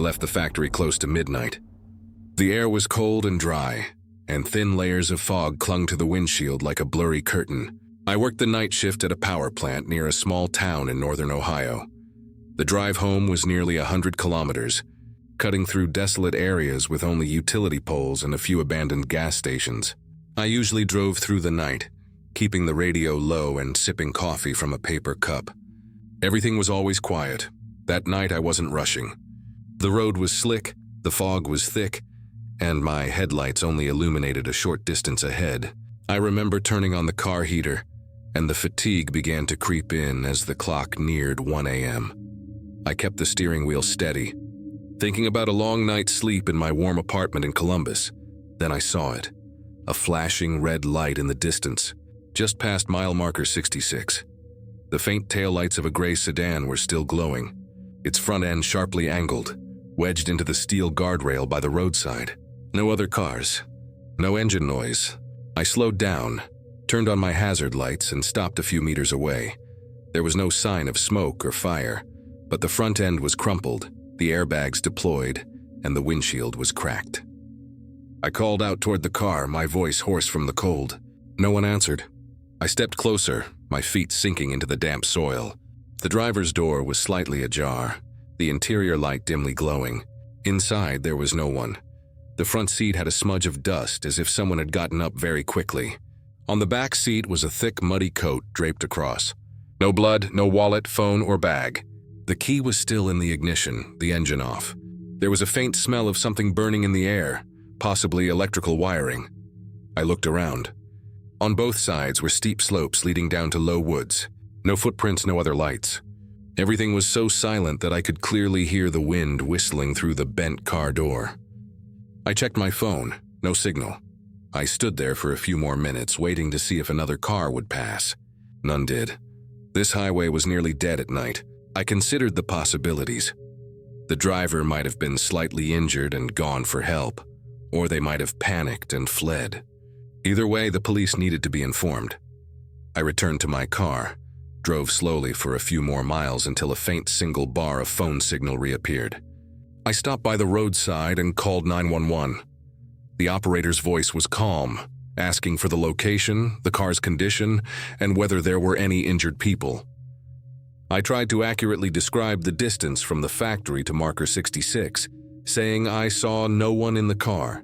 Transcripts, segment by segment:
left the factory close to midnight. The air was cold and dry, and thin layers of fog clung to the windshield like a blurry curtain. I worked the night shift at a power plant near a small town in northern Ohio. The drive home was nearly 100 kilometers, cutting through desolate areas with only utility poles and a few abandoned gas stations. I usually drove through the night, keeping the radio low and sipping coffee from a paper cup. Everything was always quiet. That night I wasn't rushing. The road was slick, the fog was thick, and my headlights only illuminated a short distance ahead. I remember turning on the car heater, and the fatigue began to creep in as the clock neared 1 a.m. I kept the steering wheel steady, thinking about a long night's sleep in my warm apartment in Columbus. Then I saw it, a flashing red light in the distance, just past mile marker 66. The faint taillights of a gray sedan were still glowing, its front end sharply angled, wedged into the steel guardrail by the roadside. No other cars, no engine noise. I slowed down, turned on my hazard lights, and stopped a few meters away. There was no sign of smoke or fire, but the front end was crumpled, the airbags deployed, and the windshield was cracked. I called out toward the car, my voice hoarse from the cold. No one answered. I stepped closer, my feet sinking into the damp soil. The driver's door was slightly ajar, the interior light dimly glowing. Inside, there was no one. The front seat had a smudge of dust, as if someone had gotten up very quickly. On the back seat was a thick, muddy coat draped across. No blood, no wallet, phone, or bag. The key was still in the ignition, the engine off. There was a faint smell of something burning in the air, possibly electrical wiring. I looked around. On both sides were steep slopes leading down to low woods. No footprints, no other lights. Everything was so silent that I could clearly hear the wind whistling through the bent car door. I checked my phone. No signal. I stood there for a few more minutes, waiting to see if another car would pass. None did. This highway was nearly dead at night. I considered the possibilities. The driver might have been slightly injured and gone for help, or they might have panicked and fled. Either way, the police needed to be informed. I returned to my car, drove slowly for a few more miles until a faint single bar of phone signal reappeared. I stopped by the roadside and called 911. The operator's voice was calm, asking for the location, the car's condition, and whether there were any injured people. I tried to accurately describe the distance from the factory to marker 66, saying I saw no one in the car.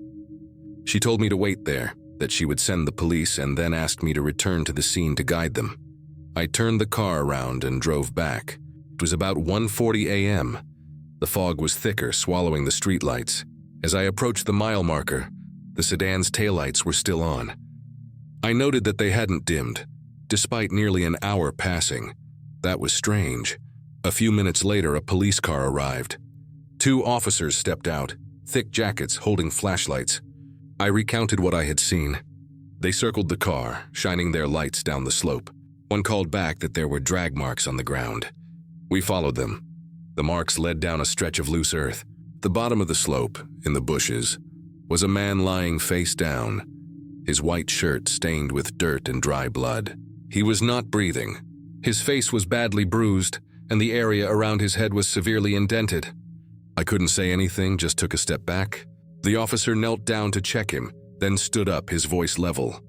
She told me to wait there, that she would send the police, and then asked me to return to the scene to guide them. I turned the car around and drove back. It was about 1:40 a.m. The fog was thicker, swallowing the streetlights. As I approached the mile marker, the sedan's taillights were still on. I noted that they hadn't dimmed, despite nearly an hour passing. That was strange. A few minutes later, a police car arrived. 2 officers stepped out, thick jackets holding flashlights. I recounted what I had seen. They circled the car, shining their lights down the slope. One called back that there were drag marks on the ground. We followed them. The marks led down a stretch of loose earth. At the bottom of the slope, in the bushes, was a man lying face down, his white shirt stained with dirt and dry blood. He was not breathing. His face was badly bruised, and the area around his head was severely indented. I couldn't say anything, just took a step back. The officer knelt down to check him, then stood up, his voice level.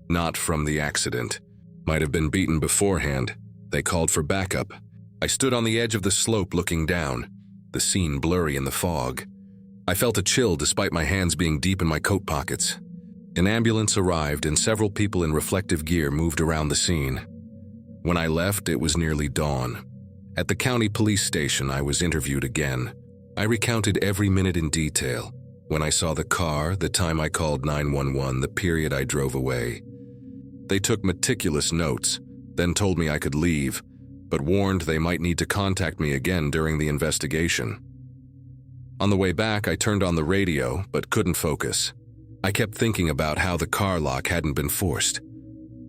Not from the accident. Might have been beaten beforehand. They called for backup. I stood on the edge of the slope looking down, the scene blurry in the fog. I felt a chill despite my hands being deep in my coat pockets. An ambulance arrived and several people in reflective gear moved around the scene. When I left, it was nearly dawn. At the county police station, I was interviewed again. I recounted every minute in detail. When I saw the car, the time I called 911, the period I drove away. They took meticulous notes, then told me I could leave, but warned they might need to contact me again during the investigation. On the way back, I turned on the radio, but couldn't focus. I kept thinking about how the car lock hadn't been forced,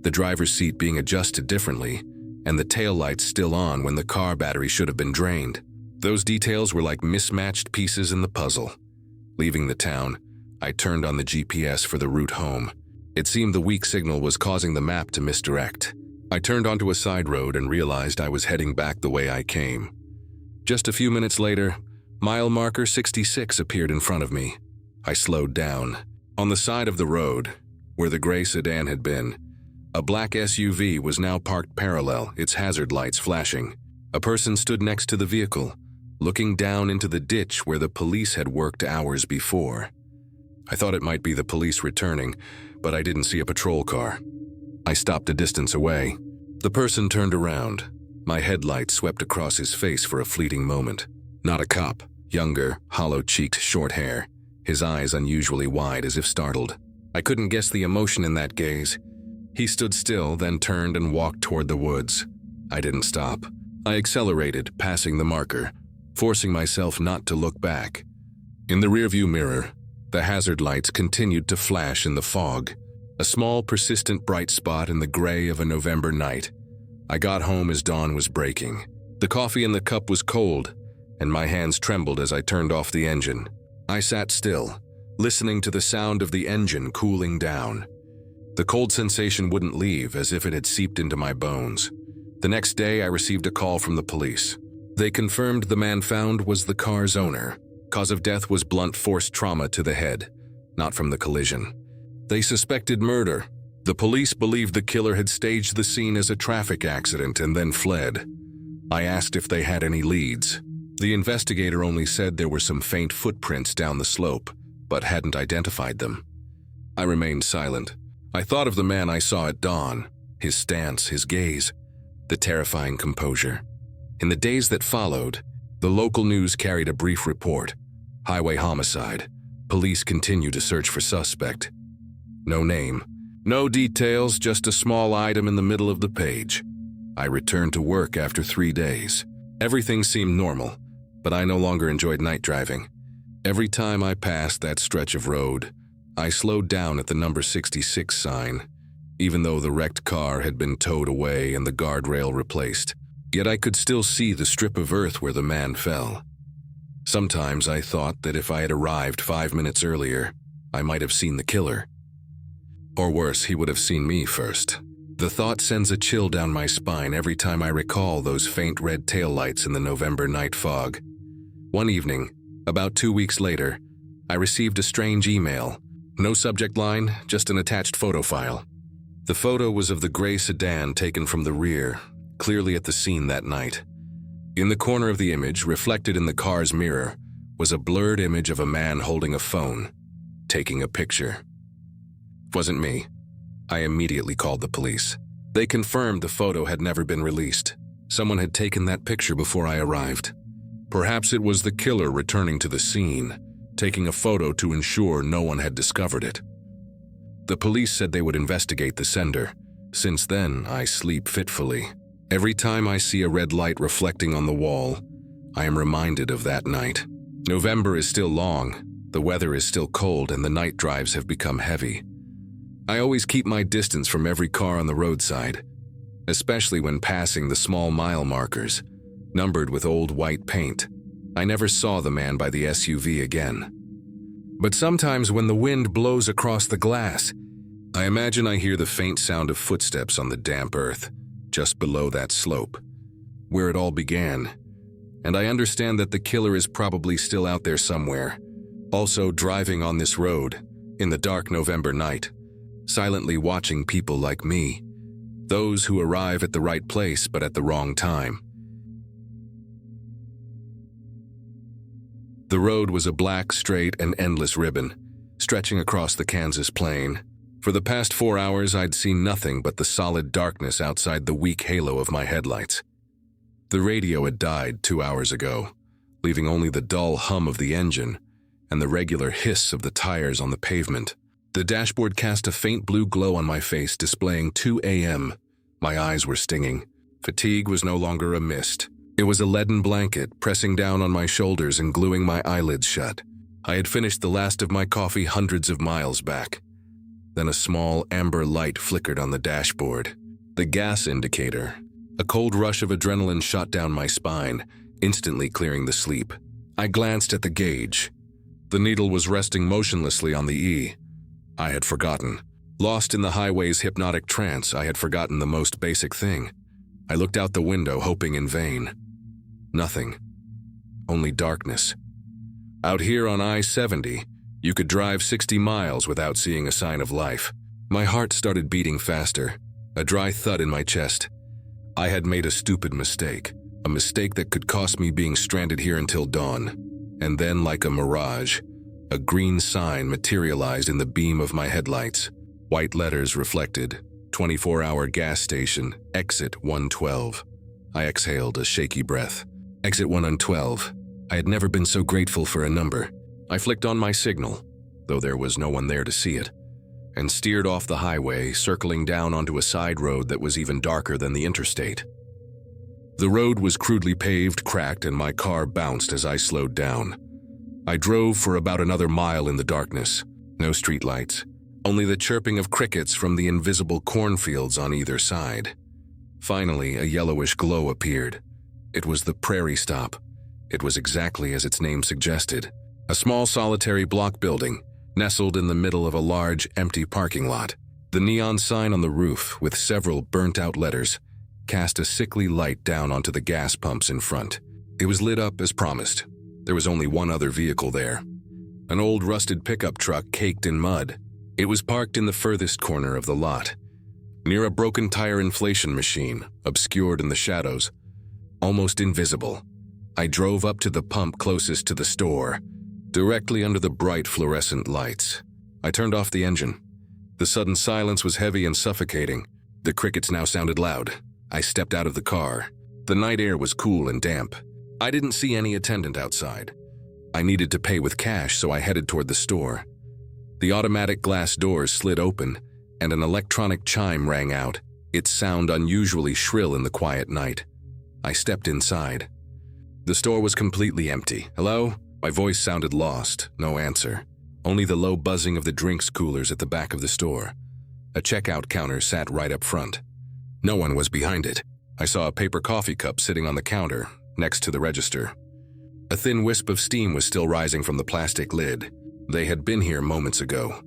the driver's seat being adjusted differently, and the taillights still on when the car battery should have been drained. Those details were like mismatched pieces in the puzzle. Leaving the town, I turned on the GPS for the route home. It seemed the weak signal was causing the map to misdirect. I turned onto a side road and realized I was heading back the way I came. Just a few minutes later, Mile marker 66 appeared in front of me. I slowed down. On the side of the road, where the gray sedan had been, a black SUV was now parked parallel, its hazard lights flashing. A person stood next to the vehicle, looking down into the ditch where the police had worked hours before. I thought it might be the police returning, but I didn't see a patrol car. I stopped a distance away. The person turned around. My headlights swept across his face for a fleeting moment. Not a cop. Younger, hollow-cheeked, short hair. His eyes unusually wide as if startled. I couldn't guess the emotion in that gaze. He stood still, then turned and walked toward the woods. I didn't stop. I accelerated, passing the marker, forcing myself not to look back. In the rearview mirror, the hazard lights continued to flash in the fog, a small, persistent bright spot in the gray of a November night. I got home as dawn was breaking. The coffee in the cup was cold, and my hands trembled as I turned off the engine. I sat still, listening to the sound of the engine cooling down. The cold sensation wouldn't leave, as if it had seeped into my bones. The next day, I received a call from the police. They confirmed the man found was the car's owner. Cause of death was blunt force trauma to the head, not from the collision. They suspected murder. The police believed the killer had staged the scene as a traffic accident and then fled. I asked if they had any leads. The investigator only said there were some faint footprints down the slope, but hadn't identified them. I remained silent. I thought of the man I saw at dawn, his stance, his gaze, the terrifying composure. In the days that followed, the local news carried a brief report. Highway homicide. Police continue to search for suspect. No name. No details, just a small item in the middle of the page. I returned to work after 3 days. Everything seemed normal, but I no longer enjoyed night driving. Every time I passed that stretch of road, I slowed down at the number 66 sign, even though the wrecked car had been towed away and the guardrail replaced. Yet I could still see the strip of earth where the man fell. Sometimes I thought that if I had arrived 5 minutes earlier, I might have seen the killer. Or worse, he would have seen me first. The thought sends a chill down my spine every time I recall those faint red taillights in the November night fog. One evening, about 2 weeks later, I received a strange email. No subject line, just an attached photo file. The photo was of the gray sedan taken from the rear, clearly at the scene that night. In the corner of the image, reflected in the car's mirror, was a blurred image of a man holding a phone, taking a picture. It wasn't me. I immediately called the police. They confirmed the photo had never been released. Someone had taken that picture before I arrived. Perhaps it was the killer returning to the scene, taking a photo to ensure no one had discovered it. The police said they would investigate the sender. Since then, I sleep fitfully. Every time I see a red light reflecting on the wall, I am reminded of that night. November is still long, the weather is still cold, and the night drives have become heavy. I always keep my distance from every car on the roadside, especially when passing the small mile markers, numbered with old white paint. I never saw the man by the SUV again. But sometimes when the wind blows across the glass, I imagine I hear the faint sound of footsteps on the damp earth, just below that slope, where it all began, and I understand that the killer is probably still out there somewhere, also driving on this road, in the dark November night, silently watching people like me, those who arrive at the right place but at the wrong time. The road was a black, straight, and endless ribbon, stretching across the Kansas plain. For the past 4 hours, I'd seen nothing but the solid darkness outside the weak halo of my headlights. The radio had died 2 hours ago, leaving only the dull hum of the engine and the regular hiss of the tires on the pavement. The dashboard cast a faint blue glow on my face, displaying 2 a.m. My eyes were stinging. Fatigue was no longer a mist. It was a leaden blanket pressing down on my shoulders and gluing my eyelids shut. I had finished the last of my coffee hundreds of miles back. Then a small amber light flickered on the dashboard. The gas indicator. A cold rush of adrenaline shot down my spine, instantly clearing the sleep. I glanced at the gauge. The needle was resting motionlessly on the E. I had forgotten. Lost in the highway's hypnotic trance, I had forgotten the most basic thing. I looked out the window, hoping in vain. Nothing. Only darkness. Out here on I-70, you could drive 60 miles without seeing a sign of life. My heart started beating faster, a dry thud in my chest. I had made a stupid mistake, a mistake that could cost me being stranded here until dawn. And then, like a mirage, a green sign materialized in the beam of my headlights. White letters reflected, 24-hour gas station, exit 112. I exhaled a shaky breath. Exit 112. I had never been so grateful for a number. I flicked on my signal, though there was no one there to see it, and steered off the highway, circling down onto a side road that was even darker than the interstate. The road was crudely paved, cracked, and my car bounced as I slowed down. I drove for about another mile in the darkness. No streetlights, only the chirping of crickets from the invisible cornfields on either side. Finally, a yellowish glow appeared. It was the Prairie Stop. It was exactly as its name suggested. A small solitary block building, nestled in the middle of a large, empty parking lot. The neon sign on the roof, with several burnt-out letters, cast a sickly light down onto the gas pumps in front. It was lit up as promised. There was only one other vehicle there. An old rusted pickup truck caked in mud. It was parked in the furthest corner of the lot, near a broken tire inflation machine, obscured in the shadows, almost invisible. I drove up to the pump closest to the store, directly under the bright fluorescent lights. I turned off the engine. The sudden silence was heavy and suffocating. The crickets now sounded loud. I stepped out of the car. The night air was cool and damp. I didn't see any attendant outside. I needed to pay with cash, so I headed toward the store. The automatic glass doors slid open, and an electronic chime rang out, its sound unusually shrill in the quiet night. I stepped inside. The store was completely empty. Hello? My voice sounded lost, no answer. Only the low buzzing of the drinks coolers at the back of the store. A checkout counter sat right up front. No one was behind it. I saw a paper coffee cup sitting on the counter, next to the register. A thin wisp of steam was still rising from the plastic lid. They had been here moments ago.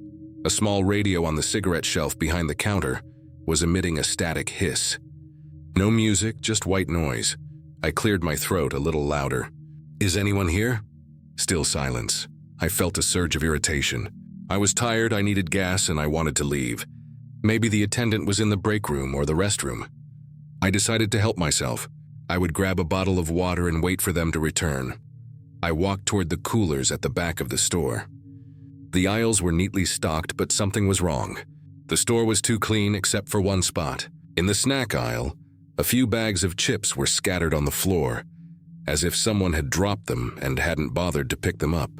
A small radio on the cigarette shelf behind the counter was emitting a static hiss. No music, just white noise. I cleared my throat a little louder. Is anyone here? Still silence. I felt a surge of irritation. I was tired, I needed gas, and I wanted to leave. Maybe the attendant was in the break room or the restroom. I decided to help myself. I would grab a bottle of water and wait for them to return. I walked toward the coolers at the back of the store. The aisles were neatly stocked, but something was wrong. The store was too clean except for one spot. In the snack aisle, a few bags of chips were scattered on the floor, as if someone had dropped them and hadn't bothered to pick them up.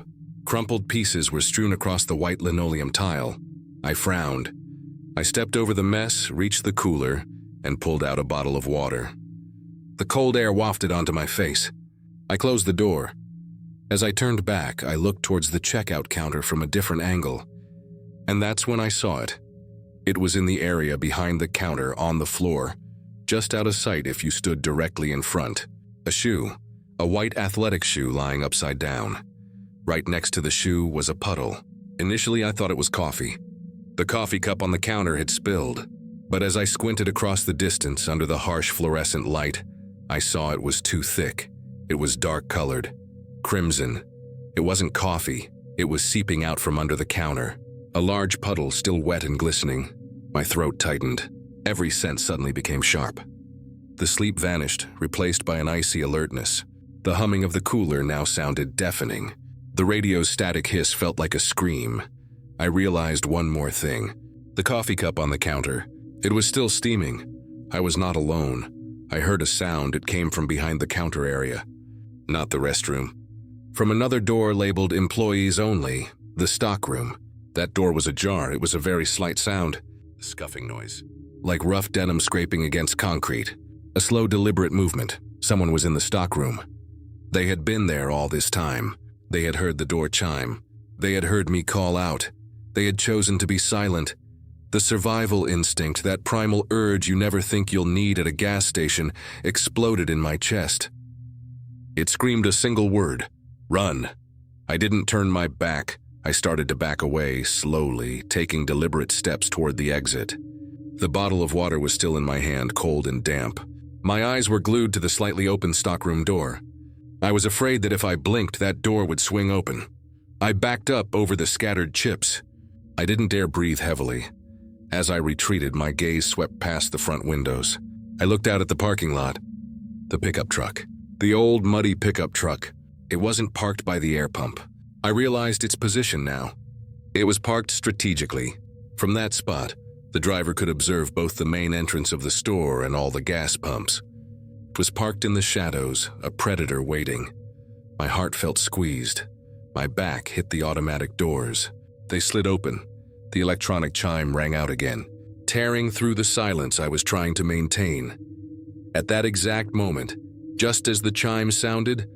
Crumpled pieces were strewn across the white linoleum tile. I frowned. I stepped over the mess, reached the cooler, and pulled out a bottle of water. The cold air wafted onto my face. I closed the door. As I turned back, I looked towards the checkout counter from a different angle. And that's when I saw it. It was in the area behind the counter on the floor, just out of sight if you stood directly in front. A shoe, a white athletic shoe lying upside down. Right next to the shoe was a puddle. Initially, I thought it was coffee. The coffee cup on the counter had spilled, but as I squinted across the distance under the harsh fluorescent light, I saw it was too thick. It was dark-colored, crimson. It wasn't coffee. It was seeping out from under the counter. A large puddle, still wet and glistening. My throat tightened. Every sense suddenly became sharp. The sleep vanished, replaced by an icy alertness. The humming of the cooler now sounded deafening. The radio's static hiss felt like a scream. I realized one more thing. The coffee cup on the counter. It was still steaming. I was not alone. I heard a sound. It came from behind the counter area. Not the restroom. From another door labeled Employees Only, the stockroom. That door was ajar. It was a very slight sound. A scuffing noise. Like rough denim scraping against concrete. A slow, deliberate movement. Someone was in the stockroom. They had been there all this time. They had heard the door chime. They had heard me call out. They had chosen to be silent. The survival instinct, that primal urge you never think you'll need at a gas station, exploded in my chest. It screamed a single word: run. I didn't turn my back. I started to back away, slowly, taking deliberate steps toward the exit. The bottle of water was still in my hand, cold and damp. My eyes were glued to the slightly open stockroom door. I was afraid that if I blinked, that door would swing open. I backed up over the scattered chips. I didn't dare breathe heavily. As I retreated, my gaze swept past the front windows. I looked out at the parking lot. The pickup truck. The old, muddy pickup truck. It wasn't parked by the air pump. I realized its position now. It was parked strategically. From that spot, the driver could observe both the main entrance of the store and all the gas pumps. It was parked in the shadows, a predator waiting. My heart felt squeezed. My back hit the automatic doors. They slid open. The electronic chime rang out again, tearing through the silence I was trying to maintain. At that exact moment, just as the chime sounded,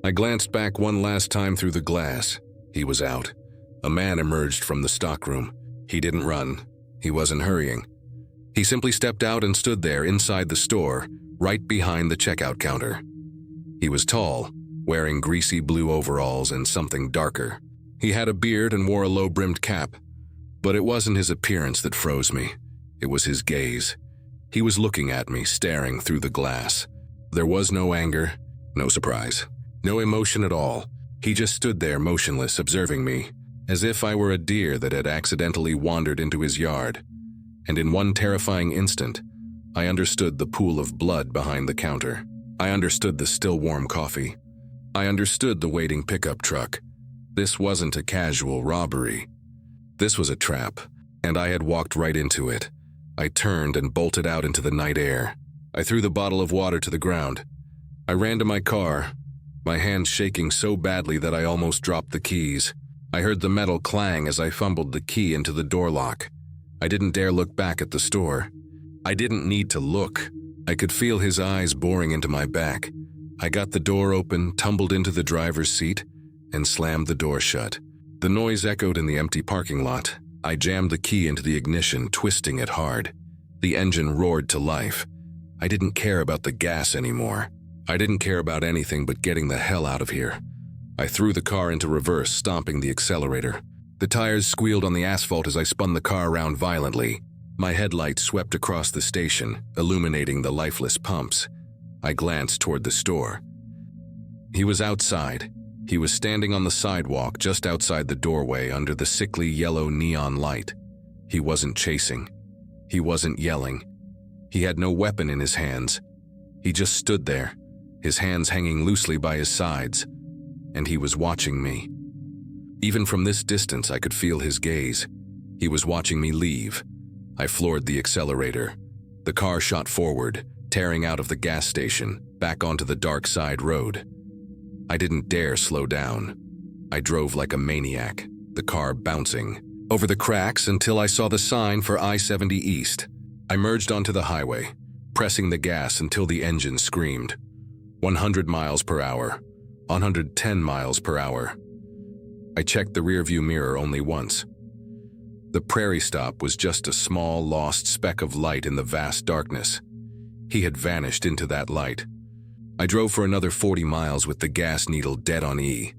I glanced back one last time through the glass. He was out. A man emerged from the stockroom. He didn't run. He wasn't hurrying. He simply stepped out and stood there inside the store, right behind the checkout counter. He was tall, wearing greasy blue overalls and something darker. He had a beard and wore a low-brimmed cap. But it wasn't his appearance that froze me. It was his gaze. He was looking at me, staring through the glass. There was no anger, no surprise, no emotion at all. He just stood there motionless, observing me, as if I were a deer that had accidentally wandered into his yard. And in one terrifying instant, I understood the pool of blood behind the counter. I understood the still warm coffee. I understood the waiting pickup truck. This wasn't a casual robbery. This was a trap, and I had walked right into it. I turned and bolted out into the night air. I threw the bottle of water to the ground. I ran to my car, my hands shaking so badly that I almost dropped the keys. I heard the metal clang as I fumbled the key into the door lock. I didn't dare look back at the store. I didn't need to look. I could feel his eyes boring into my back. I got the door open, tumbled into the driver's seat, and slammed the door shut. The noise echoed in the empty parking lot. I jammed the key into the ignition, twisting it hard. The engine roared to life. I didn't care about the gas anymore. I didn't care about anything but getting the hell out of here. I threw the car into reverse, stomping the accelerator. The tires squealed on the asphalt as I spun the car around violently. My headlights swept across the station, illuminating the lifeless pumps. I glanced toward the store. He was outside. He was standing on the sidewalk just outside the doorway under the sickly yellow neon light. He wasn't chasing. He wasn't yelling. He had no weapon in his hands. He just stood there, his hands hanging loosely by his sides, and he was watching me. Even from this distance, I could feel his gaze. He was watching me leave. I floored the accelerator. The car shot forward, tearing out of the gas station, back onto the dark side road. I didn't dare slow down. I drove like a maniac, the car bouncing over the cracks until I saw the sign for I-70 East. I merged onto the highway, pressing the gas until the engine screamed. 100 miles per hour, 110 miles per hour. I checked the rearview mirror only once. The prairie stop was just a small, lost speck of light in the vast darkness. He had vanished into that light. I drove for another 40 miles with the gas needle dead on E.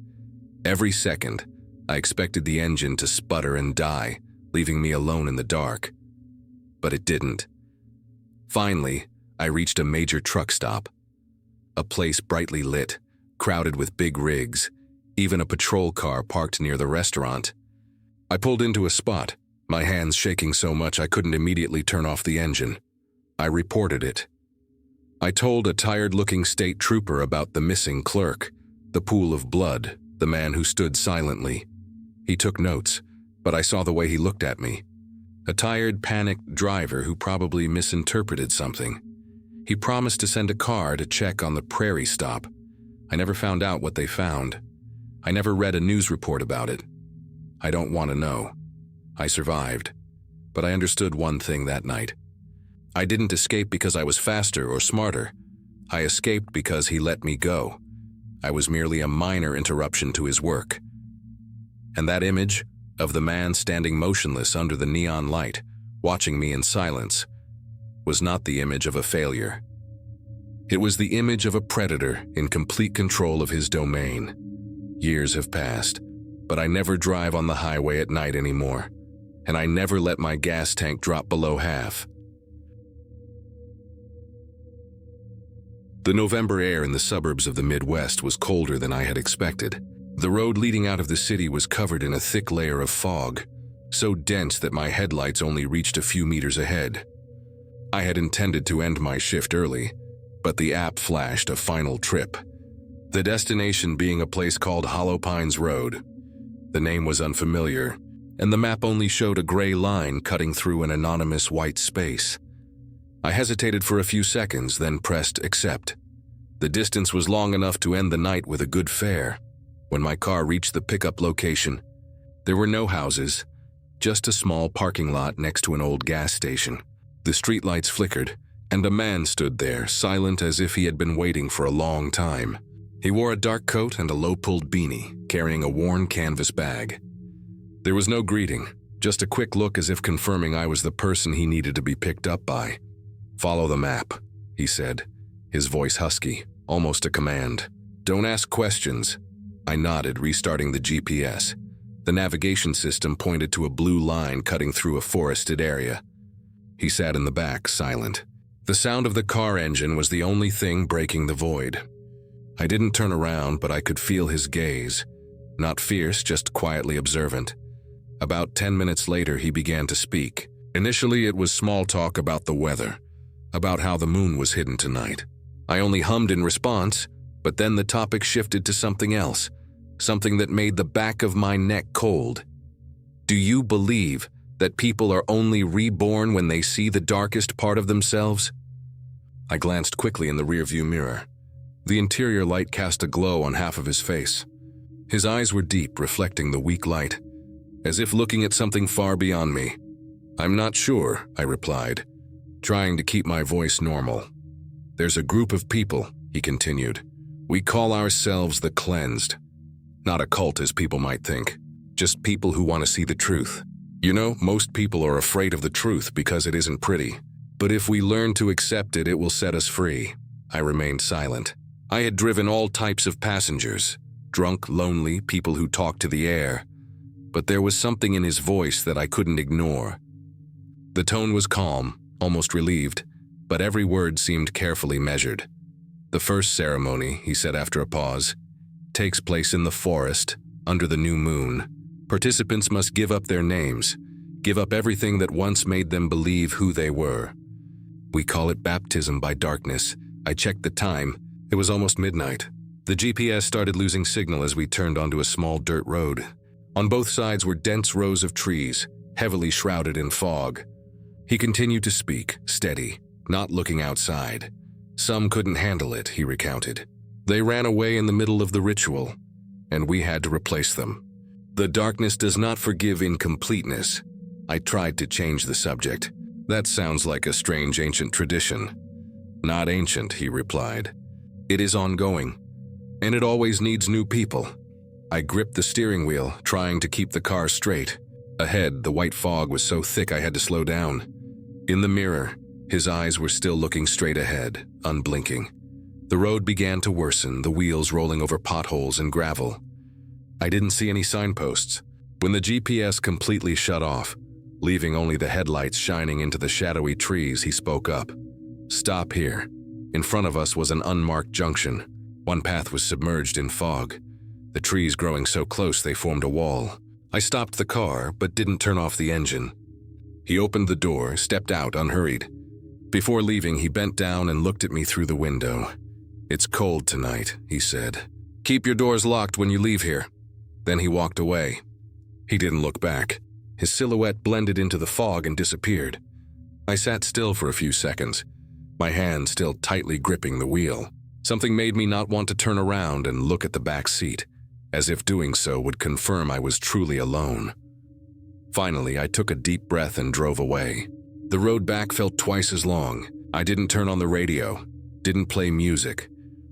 Every second, I expected the engine to sputter and die, leaving me alone in the dark. But it didn't. Finally, I reached a major truck stop. A place brightly lit, crowded with big rigs, even a patrol car parked near the restaurant. I pulled into a spot, my hands shaking so much I couldn't immediately turn off the engine. I reported it. I told a tired-looking state trooper about the missing clerk, the pool of blood, the man who stood silently. He took notes, but I saw the way he looked at me. A tired, panicked driver who probably misinterpreted something. He promised to send a car to check on the prairie stop. I never found out what they found. I never read a news report about it. I don't want to know. I survived. But I understood one thing that night. I didn't escape because I was faster or smarter. I escaped because he let me go. I was merely a minor interruption to his work. And that image of the man standing motionless under the neon light, watching me in silence, was not the image of a failure. It was the image of a predator in complete control of his domain. Years have passed, but I never drive on the highway at night anymore, and I never let my gas tank drop below half. The November air in the suburbs of the Midwest was colder than I had expected. The road leading out of the city was covered in a thick layer of fog, so dense that my headlights only reached a few meters ahead. I had intended to end my shift early, but the app flashed a final trip. The destination being a place called Hollow Pines Road. The name was unfamiliar, and the map only showed a gray line cutting through an anonymous white space. I hesitated for a few seconds, then pressed accept. The distance was long enough to end the night with a good fare. When my car reached the pickup location, there were no houses, just a small parking lot next to an old gas station. The streetlights flickered, and a man stood there, silent as if he had been waiting for a long time. He wore a dark coat and a low-pulled beanie, carrying a worn canvas bag. There was no greeting, just a quick look as if confirming I was the person he needed to be picked up by. "Follow the map," he said, his voice husky, almost a command. "Don't ask questions." I nodded, restarting the GPS. The navigation system pointed to a blue line cutting through a forested area. He sat in the back, silent. The sound of the car engine was the only thing breaking the void. I didn't turn around, but I could feel his gaze. Not fierce, just quietly observant. About 10 minutes later, he began to speak. Initially, it was small talk about the weather, about how the moon was hidden tonight. I only hummed in response, but then the topic shifted to something else, something that made the back of my neck cold. "Do you believe that people are only reborn when they see the darkest part of themselves?" I glanced quickly in the rearview mirror. The interior light cast a glow on half of his face. His eyes were deep, reflecting the weak light, as if looking at something far beyond me. "I'm not sure," I replied, trying to keep my voice normal. "There's a group of people," he continued. "We call ourselves the cleansed. Not a cult as people might think, just people who want to see the truth. You know, most people are afraid of the truth because it isn't pretty. But if we learn to accept it, it will set us free." I remained silent. I had driven all types of passengers, drunk, lonely, people who talked to the air. But there was something in his voice that I couldn't ignore. The tone was calm, almost relieved, but every word seemed carefully measured. "The first ceremony," he said after a pause, "takes place in the forest, under the new moon. Participants must give up their names, give up everything that once made them believe who they were. We call it baptism by darkness." I checked the time. It was almost midnight. The GPS started losing signal as we turned onto a small dirt road. On both sides were dense rows of trees, heavily shrouded in fog. He continued to speak, steady, not looking outside. "Some couldn't handle it," he recounted. "They ran away in the middle of the ritual, and we had to replace them. The darkness does not forgive incompleteness." I tried to change the subject. "That sounds like a strange ancient tradition." "Not ancient," he replied. "It is ongoing, and it always needs new people." I gripped the steering wheel, trying to keep the car straight. Ahead, the white fog was so thick I had to slow down. In the mirror, his eyes were still looking straight ahead, unblinking. The road began to worsen, the wheels rolling over potholes and gravel. I didn't see any signposts. When the GPS completely shut off, leaving only the headlights shining into the shadowy trees, he spoke up. "Stop here." In front of us was an unmarked junction. One path was submerged in fog, the trees growing so close they formed a wall. I stopped the car, but didn't turn off the engine. He opened the door, stepped out unhurried. Before leaving, he bent down and looked at me through the window. "It's cold tonight," he said. "Keep your doors locked when you leave here." Then he walked away. He didn't look back. His silhouette blended into the fog and disappeared. I sat still for a few seconds, my hand still tightly gripping the wheel. Something made me not want to turn around and look at the back seat, as if doing so would confirm I was truly alone. Finally, I took a deep breath and drove away. The road back felt twice as long. I didn't turn on the radio, didn't play music,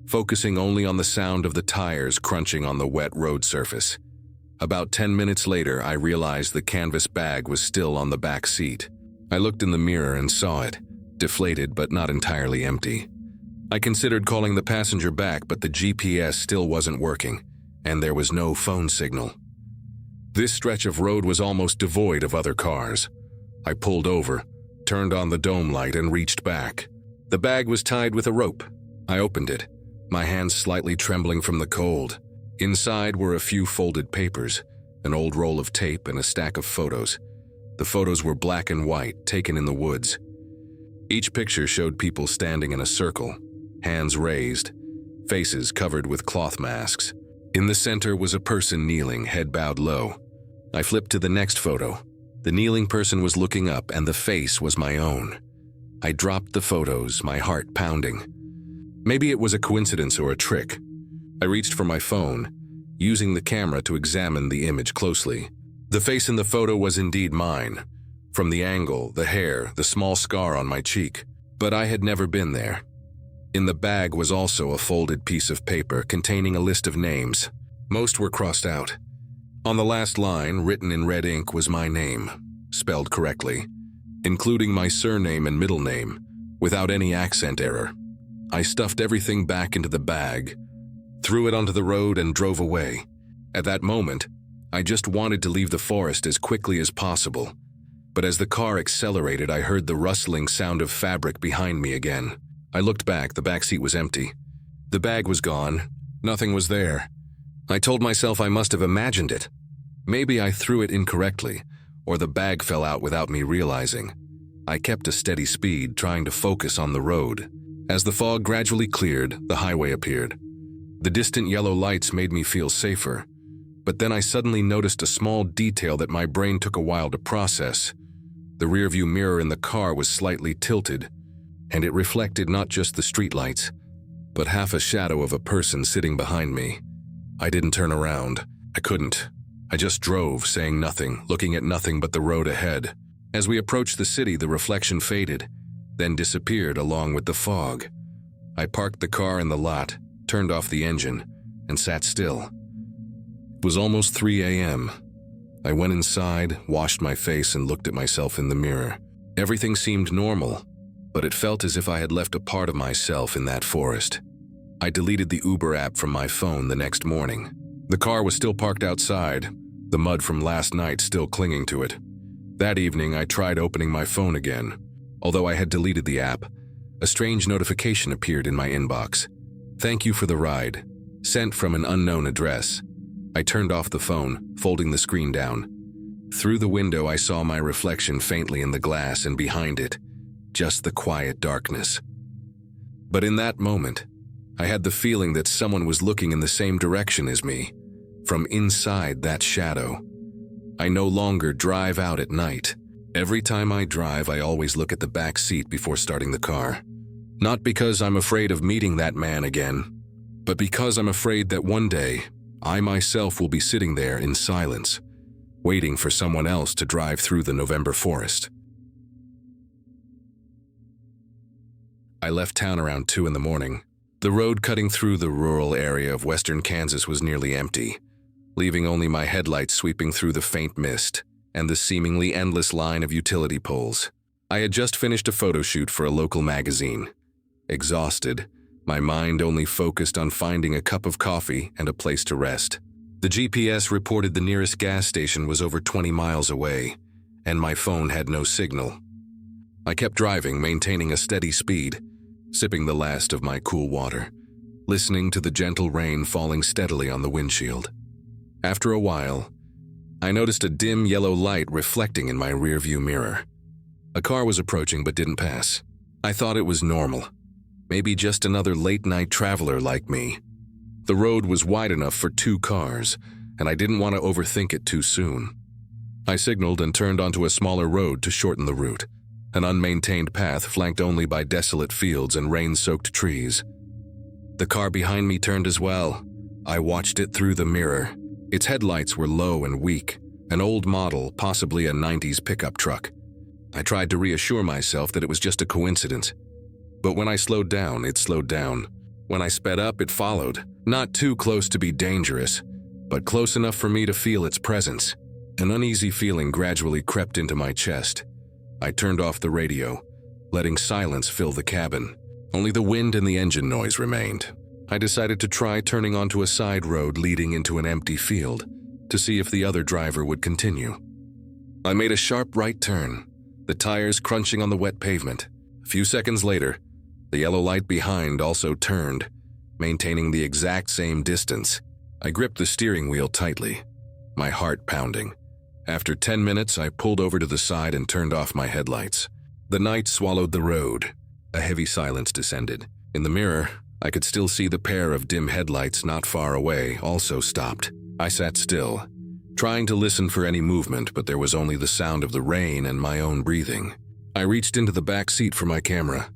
focusing only on the sound of the tires crunching on the wet road surface. About 10 minutes later, I realized the canvas bag was still on the back seat. I looked in the mirror and saw it, deflated but not entirely empty. I considered calling the passenger back, but the GPS still wasn't working, and there was no phone signal. This stretch of road was almost devoid of other cars. I pulled over, turned on the dome light, and reached back. The bag was tied with a rope, I opened it, my hands slightly trembling from the cold. Inside were a few folded papers, an old roll of tape, and a stack of photos. The photos were black and white, taken in the woods. Each picture showed people standing in a circle, hands raised, faces covered with cloth masks. In the center was a person kneeling, head bowed low. I flipped to the next photo. The kneeling person was looking up, and the face was my own. I dropped the photos, my heart pounding. Maybe it was a coincidence or a trick. I reached for my phone, using the camera to examine the image closely. The face in the photo was indeed mine. From the angle, the hair, the small scar on my cheek. But I had never been there. In the bag was also a folded piece of paper containing a list of names. Most were crossed out. On the last line, written in red ink, was my name, spelled correctly, including my surname and middle name, without any accent error. I stuffed everything back into the bag, threw it onto the road, and drove away. At that moment, I just wanted to leave the forest as quickly as possible. But as the car accelerated, I heard the rustling sound of fabric behind me again. I looked back, the back seat was empty. The bag was gone, nothing was there. I told myself I must have imagined it. Maybe I threw it incorrectly, or the bag fell out without me realizing. I kept a steady speed, trying to focus on the road. As the fog gradually cleared, the highway appeared. The distant yellow lights made me feel safer, but then I suddenly noticed a small detail that my brain took a while to process. The rearview mirror in the car was slightly tilted, and it reflected not just the streetlights, but half a shadow of a person sitting behind me. I didn't turn around. I couldn't. I just drove, saying nothing, looking at nothing but the road ahead. As we approached the city, the reflection faded, then disappeared along with the fog. I parked the car in the lot, turned off the engine, and sat still. It was almost 3 a.m. I went inside, washed my face, and looked at myself in the mirror. Everything seemed normal, but it felt as if I had left a part of myself in that forest. I deleted the Uber app from my phone the next morning. The car was still parked outside, the mud from last night still clinging to it. That evening, I tried opening my phone again. Although I had deleted the app, a strange notification appeared in my inbox. "Thank you for the ride. Sent from an unknown address." I turned off the phone, folding the screen down. Through the window, I saw my reflection faintly in the glass, and behind it, just the quiet darkness. But in that moment, I had the feeling that someone was looking in the same direction as me, from inside that shadow. I no longer drive out at night. Every time I drive, I always look at the back seat before starting the car. Not because I'm afraid of meeting that man again, but because I'm afraid that one day, I myself will be sitting there in silence, waiting for someone else to drive through the November forest. I left town around 2 in the morning. The road cutting through the rural area of western Kansas was nearly empty, leaving only my headlights sweeping through the faint mist and the seemingly endless line of utility poles. I had just finished a photo shoot for a local magazine. Exhausted, my mind only focused on finding a cup of coffee and a place to rest. The GPS reported the nearest gas station was over 20 miles away, and my phone had no signal. I kept driving, maintaining a steady speed, sipping the last of my cool water, listening to the gentle rain falling steadily on the windshield. After a while, I noticed a dim yellow light reflecting in my rearview mirror. A car was approaching but didn't pass. I thought it was normal. Maybe just another late-night traveler like me. The road was wide enough for 2 cars, and I didn't want to overthink it too soon. I signaled and turned onto a smaller road to shorten the route, an unmaintained path flanked only by desolate fields and rain-soaked trees. The car behind me turned as well. I watched it through the mirror. Its headlights were low and weak, an old model, possibly a 90s pickup truck. I tried to reassure myself that it was just a coincidence. But when I slowed down, it slowed down. When I sped up, it followed. Not too close to be dangerous, but close enough for me to feel its presence. An uneasy feeling gradually crept into my chest. I turned off the radio, letting silence fill the cabin. Only the wind and the engine noise remained. I decided to try turning onto a side road leading into an empty field to see if the other driver would continue. I made a sharp right turn, the tires crunching on the wet pavement. A few seconds later, The yellow light behind also turned, maintaining the exact same distance. I gripped the steering wheel tightly, my heart pounding. After 10 minutes, I pulled over to the side and turned off my headlights. The night swallowed the road. A heavy silence descended. In the mirror, I could still see the pair of dim headlights not far away also stopped. I sat still, trying to listen for any movement, but there was only the sound of the rain and my own breathing. I reached into the back seat for my camera.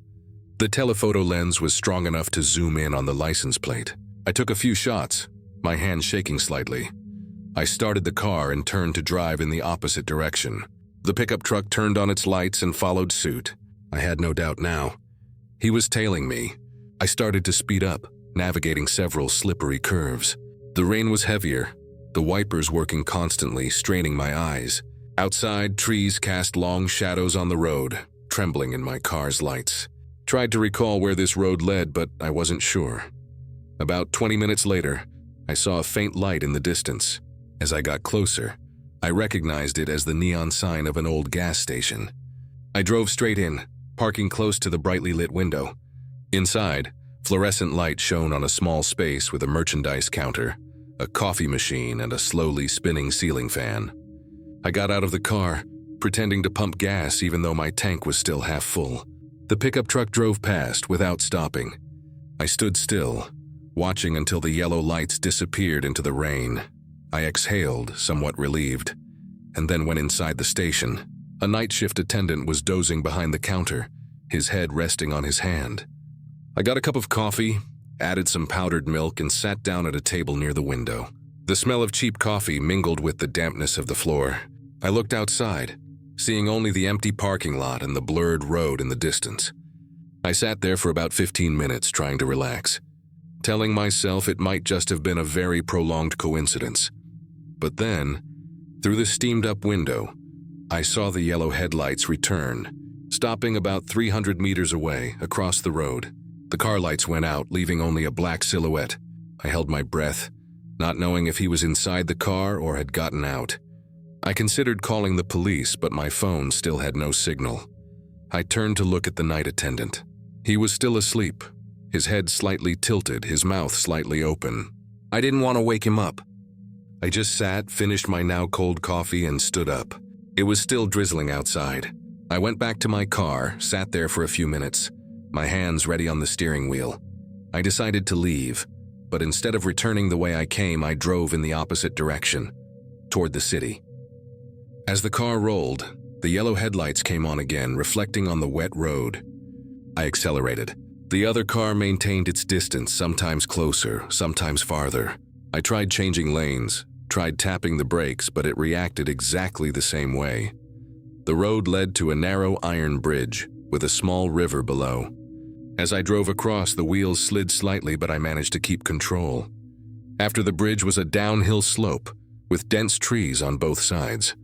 The telephoto lens was strong enough to zoom in on the license plate. I took a few shots, my hand shaking slightly. I started the car and turned to drive in the opposite direction. The pickup truck turned on its lights and followed suit. I had no doubt now. He was tailing me. I started to speed up, navigating several slippery curves. The rain was heavier, the wipers working constantly, straining my eyes. Outside, trees cast long shadows on the road, trembling in my car's lights. Tried to recall where this road led, but I wasn't sure. About 20 minutes later, I saw a faint light in the distance. As I got closer, I recognized it as the neon sign of an old gas station. I drove straight in, parking close to the brightly lit window. Inside, fluorescent light shone on a small space with a merchandise counter, a coffee machine, and a slowly spinning ceiling fan. I got out of the car, pretending to pump gas even though my tank was still half full. The pickup truck drove past without stopping. I stood still, watching until the yellow lights disappeared into the rain. I exhaled, somewhat relieved, and then went inside the station. A night shift attendant was dozing behind the counter, his head resting on his hand. I got a cup of coffee, added some powdered milk, and sat down at a table near the window. The smell of cheap coffee mingled with the dampness of the floor. I looked outside, seeing only the empty parking lot and the blurred road in the distance. I sat there for about 15 minutes trying to relax, telling myself it might just have been a very prolonged coincidence. But then, through the steamed-up window, I saw the yellow headlights return, stopping about 300 meters away across the road. The car lights went out, leaving only a black silhouette. I held my breath, not knowing if he was inside the car or had gotten out. I considered calling the police, but my phone still had no signal. I turned to look at the night attendant. He was still asleep, his head slightly tilted, his mouth slightly open. I didn't want to wake him up. I just sat, finished my now cold coffee, and stood up. It was still drizzling outside. I went back to my car, sat there for a few minutes, my hands ready on the steering wheel. I decided to leave, but instead of returning the way I came, I drove in the opposite direction, toward the city. As the car rolled, the yellow headlights came on again, reflecting on the wet road. I accelerated. The other car maintained its distance, sometimes closer, sometimes farther. I tried changing lanes, tried tapping the brakes, but it reacted exactly the same way. The road led to a narrow iron bridge with a small river below. As I drove across, the wheels slid slightly, but I managed to keep control. After the bridge was a downhill slope with dense trees on both sides.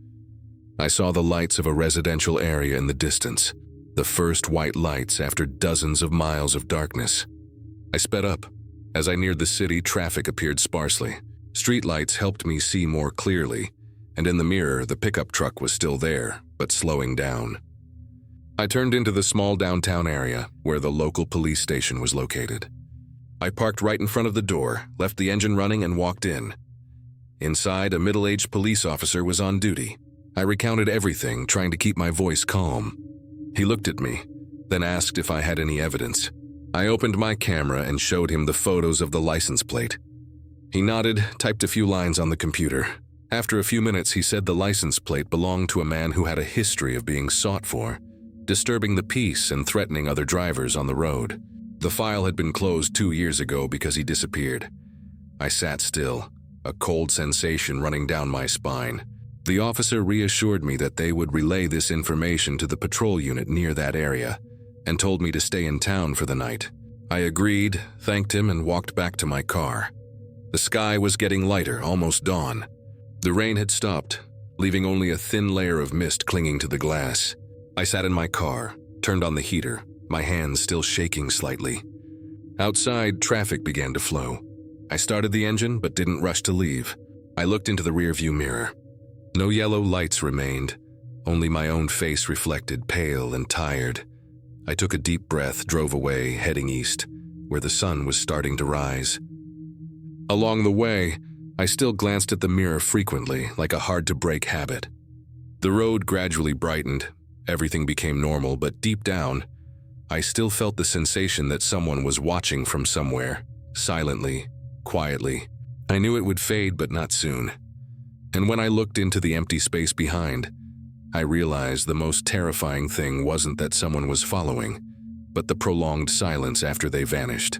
I saw the lights of a residential area in the distance, the first white lights after dozens of miles of darkness. I sped up. As I neared the city, traffic appeared sparsely. Streetlights helped me see more clearly, and in the mirror, the pickup truck was still there, but slowing down. I turned into the small downtown area where the local police station was located. I parked right in front of the door, left the engine running, and walked in. Inside, a middle-aged police officer was on duty. I recounted everything, trying to keep my voice calm. He looked at me, then asked if I had any evidence. I opened my camera and showed him the photos of the license plate. He nodded, typed a few lines on the computer. After a few minutes, he said the license plate belonged to a man who had a history of being sought for, disturbing the peace and threatening other drivers on the road. The file had been closed 2 years ago because he disappeared. I sat still, a cold sensation running down my spine. The officer reassured me that they would relay this information to the patrol unit near that area, and told me to stay in town for the night. I agreed, thanked him, and walked back to my car. The sky was getting lighter, almost dawn. The rain had stopped, leaving only a thin layer of mist clinging to the glass. I sat in my car, turned on the heater, my hands still shaking slightly. Outside, traffic began to flow. I started the engine, but didn't rush to leave. I looked into the rearview mirror. No yellow lights remained, only my own face reflected, pale and tired. I took a deep breath, drove away, heading east, where the sun was starting to rise. Along the way, I still glanced at the mirror frequently, like a hard-to-break habit. The road gradually brightened, everything became normal, but deep down, I still felt the sensation that someone was watching from somewhere, silently, quietly. I knew it would fade, but not soon. And when I looked into the empty space behind, I realized the most terrifying thing wasn't that someone was following, but the prolonged silence after they vanished.